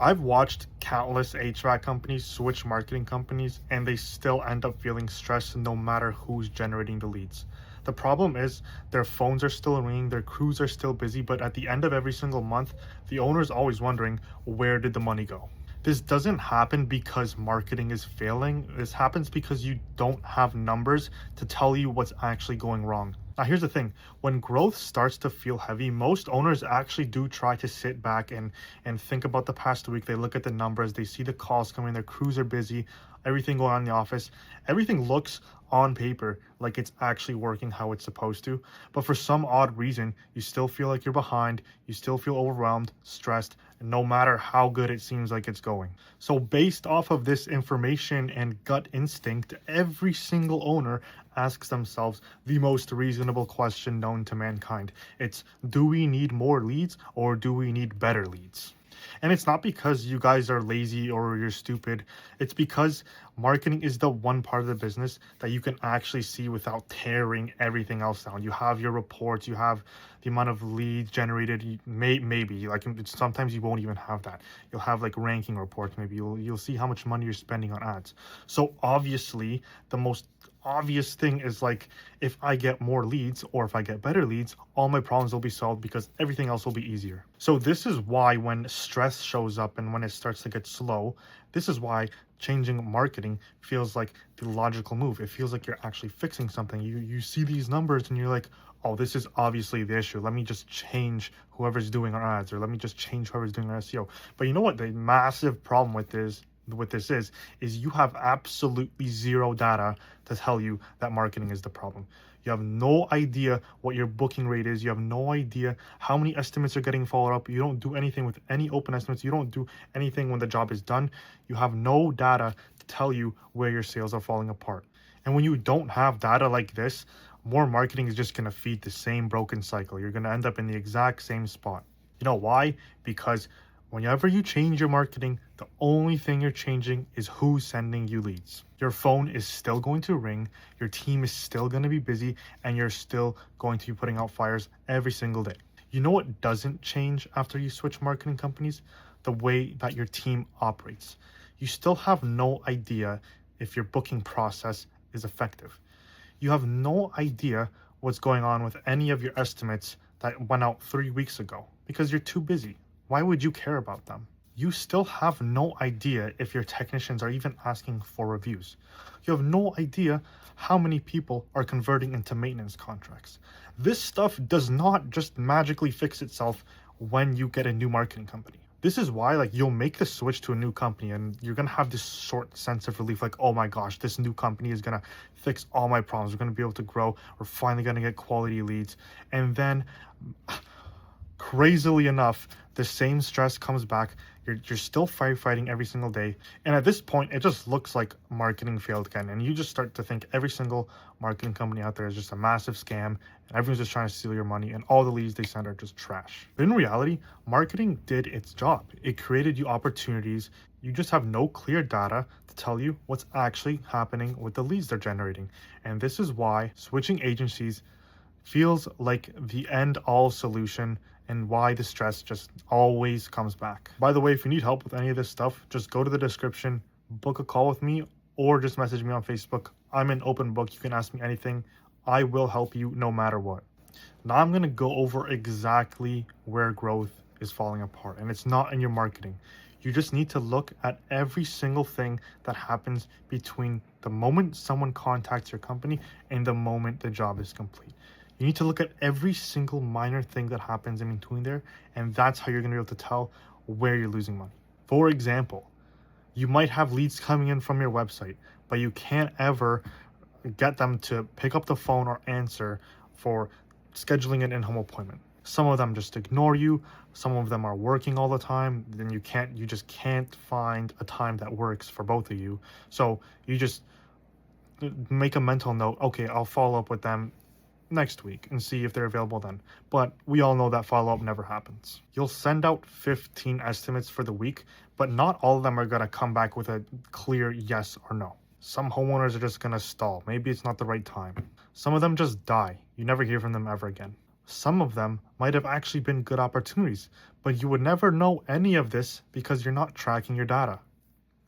I've watched countless HVAC companies switch marketing companies and they still end up feeling stressed no matter who's generating the leads. The problem is their phones are still ringing, their crews are still busy, but at the end of every single month, the owner's always wondering, where did the money go? This doesn't happen because marketing is failing. This happens because you don't have numbers to tell you what's actually going wrong. Now, here's the thing, when growth starts to feel heavy, most owners actually do try to sit back and think about the past week. They look at the numbers, they see the calls coming, their crews are busy, everything going on in the office. Everything looks on paper like it's actually working how it's supposed to. But for some odd reason, you still feel like you're behind, you still feel overwhelmed, stressed, no matter how good it seems like it's going. So, based off of this information and gut instinct, every single owner asks themselves the most reasonable question known to mankind. It's, do we need more leads or do we need better leads? And it's not because you guys are lazy or you're stupid. It's because marketing is the one part of the business that you can actually see without tearing everything else down. You have your reports, you have the amount of leads generated. Maybe like sometimes you won't even have that. You'll have like ranking reports. Maybe you'll see how much money you're spending on ads. So obviously, the most obvious thing is like, if I get more leads or if I get better leads, all my problems will be solved because everything else will be easier. So this is why when stress shows up and when it starts to get slow, this is why changing marketing feels like the logical move. It feels like you're actually fixing something. You see these numbers and you're like, oh, this is obviously the issue. Let me just change whoever's doing our ads, or let me just change whoever's doing our SEO. But you know what the massive problem with this is you have absolutely zero data to tell you that marketing is the problem. You have no idea what your booking rate is. You have no idea how many estimates are getting followed up. You don't do anything with any open estimates. You don't do anything when the job is done. You have no data to tell you where your sales are falling apart. And when you don't have data like this, more marketing is just going to feed the same broken cycle. You're going to end up in the exact same spot. You know why? Because whenever you change your marketing, the only thing you're changing is who's sending you leads. Your phone is still going to ring, your team is still going to be busy, and you're still going to be putting out fires every single day. You know what doesn't change after you switch marketing companies? The way that your team operates. You still have no idea if your booking process is effective. You have no idea what's going on with any of your estimates that went out 3 weeks ago because you're too busy. Why would you care about them? You still have no idea if your technicians are even asking for reviews. You have no idea how many people are converting into maintenance contracts. This stuff does not just magically fix itself when you get a new marketing company. This is why like you'll make the switch to a new company and you're going to have this short sense of relief like, oh my gosh, this new company is going to fix all my problems. We're going to be able to grow. We're finally going to get quality leads. And then crazily enough, the same stress comes back. You're still firefighting every single day. And at this point, it just looks like marketing failed again. And you just start to think every single marketing company out there is just a massive scam. And everyone's just trying to steal your money. And all the leads they send are just trash. But in reality, marketing did its job. It created you opportunities. You just have no clear data to tell you what's actually happening with the leads they're generating. And this is why switching agencies feels like the end all solution and why the stress just always comes back. By the way, if you need help with any of this stuff, just go to the description, book a call with me, or just message me on Facebook. I'm an open book. You can ask me anything. I will help you no matter what. Now I'm going to go over exactly where growth is falling apart, and it's not in your marketing. You just need to look at every single thing that happens between the moment someone contacts your company and the moment the job is complete. You need to look at every single minor thing that happens in between there, and that's how you're going to be able to tell where you're losing money. For example, you might have leads coming in from your website, but you can't ever get them to pick up the phone or answer for scheduling an in-home appointment. Some of them just ignore you. Some of them are working all the time. Then you just can't find a time that works for both of you. So you just make a mental note. Okay, I'll follow up with them next week and see if they're available then. But we all know that follow-up never happens. You'll send out 15 estimates for the week, but not all of them are going to come back with a clear yes or no. Some homeowners are just going to stall. Maybe it's not the right time. Some of them just die. You never hear from them ever again. Some of them might have actually been good opportunities, but you would never know any of this because you're not tracking your data.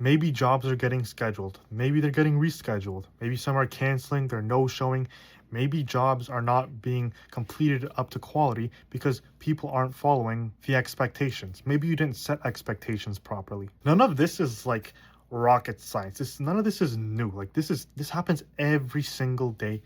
Maybe jobs are getting scheduled. Maybe they're getting rescheduled. Maybe some are canceling, they're no-showing. Maybe jobs are not being completed up to quality because people aren't following the expectations. Maybe you didn't set expectations properly. None of this is like rocket science. None of this is new. Like this happens every single day,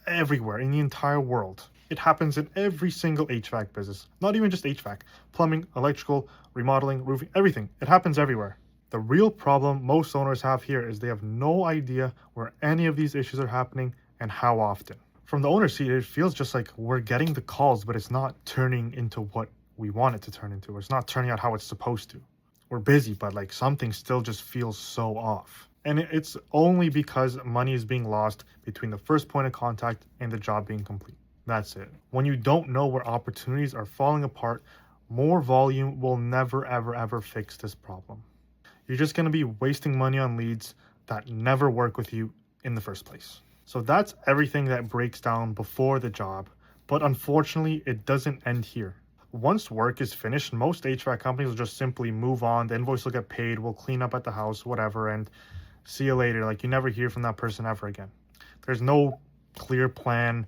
everywhere in the entire world. It happens in every single HVAC business. Not even just HVAC, plumbing, electrical, remodeling, roofing, everything. It happens everywhere. The real problem most owners have here is they have no idea where any of these issues are happening and how often. From the owner's seat, it feels just like we're getting the calls, but it's not turning into what we want it to turn into. It's not turning out how it's supposed to. We're busy, but like something still just feels so off. And it's only because money is being lost between the first point of contact and the job being complete. That's it. When you don't know where opportunities are falling apart, more volume will never, ever, ever fix this problem. You're just going to be wasting money on leads that never work with you in the first place. So that's everything that breaks down before the job. But unfortunately, it doesn't end here. Once work is finished, most HVAC companies will just simply move on. The invoice will get paid. We'll clean up at the house, whatever, and see you later. Like you never hear from that person ever again. There's no clear plan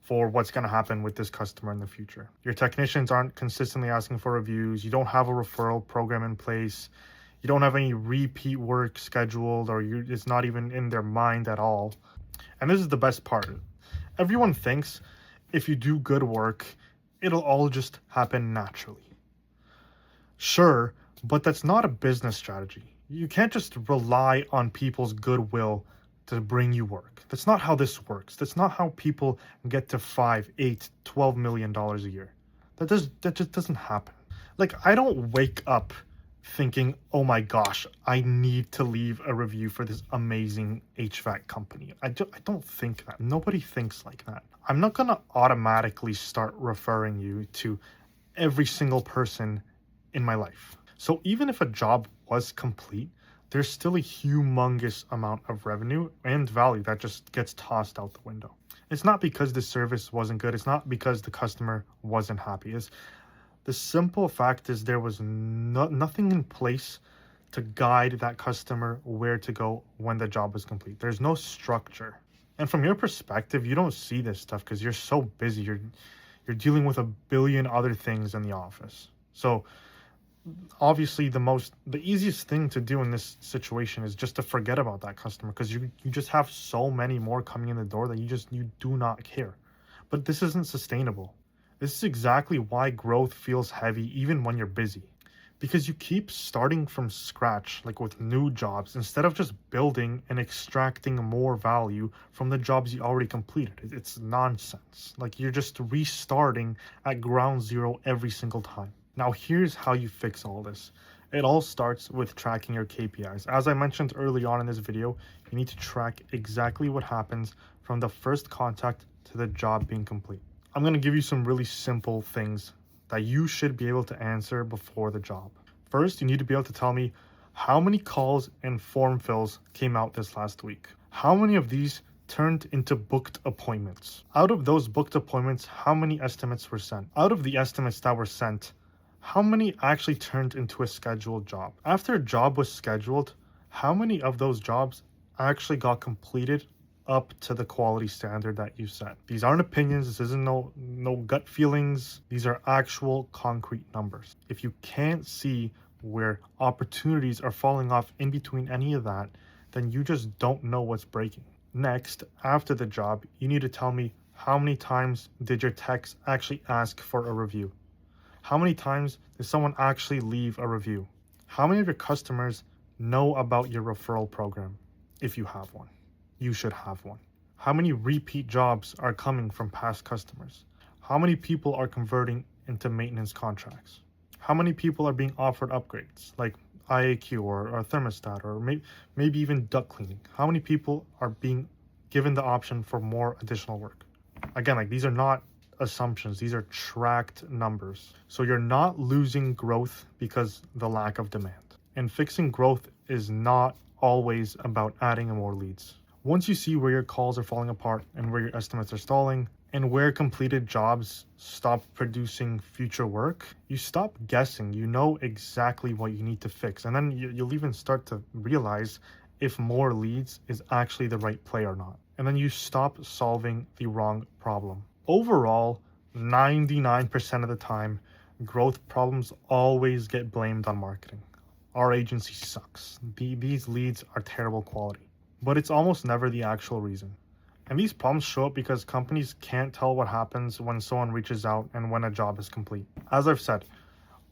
for what's going to happen with this customer in the future. Your technicians aren't consistently asking for reviews. You don't have a referral program in place. You don't have any repeat work scheduled, or it's not even in their mind at all. And this is the best part. Everyone thinks if you do good work, it'll all just happen naturally. Sure, but that's not a business strategy. You can't just rely on people's goodwill to bring you work. That's not how this works. That's not how people get to $5, $8, $12 million a year. That just doesn't happen. Like, I don't wake up thinking, oh my gosh, I need to leave a review for this amazing HVAC company. I don't think that. Nobody thinks like that. I'm not going to automatically start referring you to every single person in my life. So even if a job was complete, there's still a humongous amount of revenue and value that just gets tossed out the window. It's not because the service wasn't good. It's not because the customer wasn't happy. The simple fact is there was nothing in place to guide that customer where to go when the job was complete. There's no structure. And from your perspective, you don't see this stuff because you're so busy. You're dealing with a billion other things in the office. So obviously the easiest thing to do in this situation is just to forget about that customer, because you just have so many more coming in the door that you do not care. But this isn't sustainable. This is exactly why growth feels heavy even when you're busy, because you keep starting from scratch, like with new jobs, instead of just building and extracting more value from the jobs you already completed. It's nonsense. Like you're just restarting at ground zero every single time. Now here's how you fix all this. It all starts with tracking your KPIs. As I mentioned early on in this video, you need to track exactly what happens from the first contact to the job being complete. I'm going to give you some really simple things that you should be able to answer before the job. First, you need to be able to tell me how many calls and form fills came out this last week. How many of these turned into booked appointments? Out of those booked appointments, how many estimates were sent? Out of the estimates that were sent, how many actually turned into a scheduled job? After a job was scheduled, how many of those jobs actually got completed up to the quality standard that you set? These aren't opinions. This isn't no gut feelings. These are actual concrete numbers. If you can't see where opportunities are falling off in between any of that, then you just don't know what's breaking. Next, after the job, you need to tell me how many times did your techs actually ask for a review? How many times did someone actually leave a review? How many of your customers know about your referral program? If you have one. You should have one. How many repeat jobs are coming from past customers? How many people are converting into maintenance contracts? How many people are being offered upgrades like IAQ or thermostat, or maybe even duct cleaning? How many people are being given the option for more additional work? Again, like these are not assumptions. These are tracked numbers. So you're not losing growth because the lack of demand. And fixing growth is not always about adding more leads. Once you see where your calls are falling apart and where your estimates are stalling And where completed jobs stop producing future work, you stop guessing. You know exactly what you need to fix. And then you'll even start to realize if more leads is actually the right play or not. And then you stop solving the wrong problem. Overall, 99% of the time, growth problems always get blamed on marketing. Our agency sucks. These leads are terrible quality. But it's almost never the actual reason. And these problems show up because companies can't tell what happens when someone reaches out and when a job is complete. As I've said,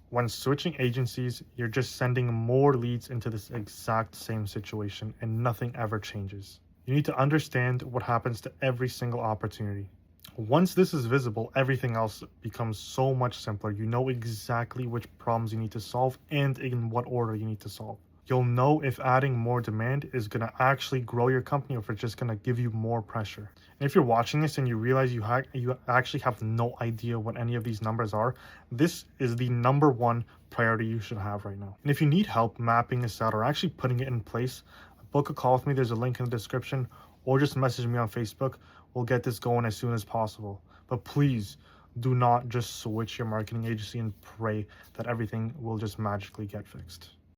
when switching agencies, you're just sending more leads into this exact same situation and nothing ever changes. You need to understand what happens to every single opportunity. Once this is visible, everything else becomes so much simpler. You know exactly which problems you need to solve and in what order you need to solve. You'll know if adding more demand is going to actually grow your company or if it's just going to give you more pressure. And if you're watching this and you realize you actually have no idea what any of these numbers are, this is the number one priority you should have right now. And if you need help mapping this out or actually putting it in place, book a call with me. There's a link in the description, or just message me on Facebook. We'll get this going as soon as possible. But please do not just switch your marketing agency and pray that everything will just magically get fixed.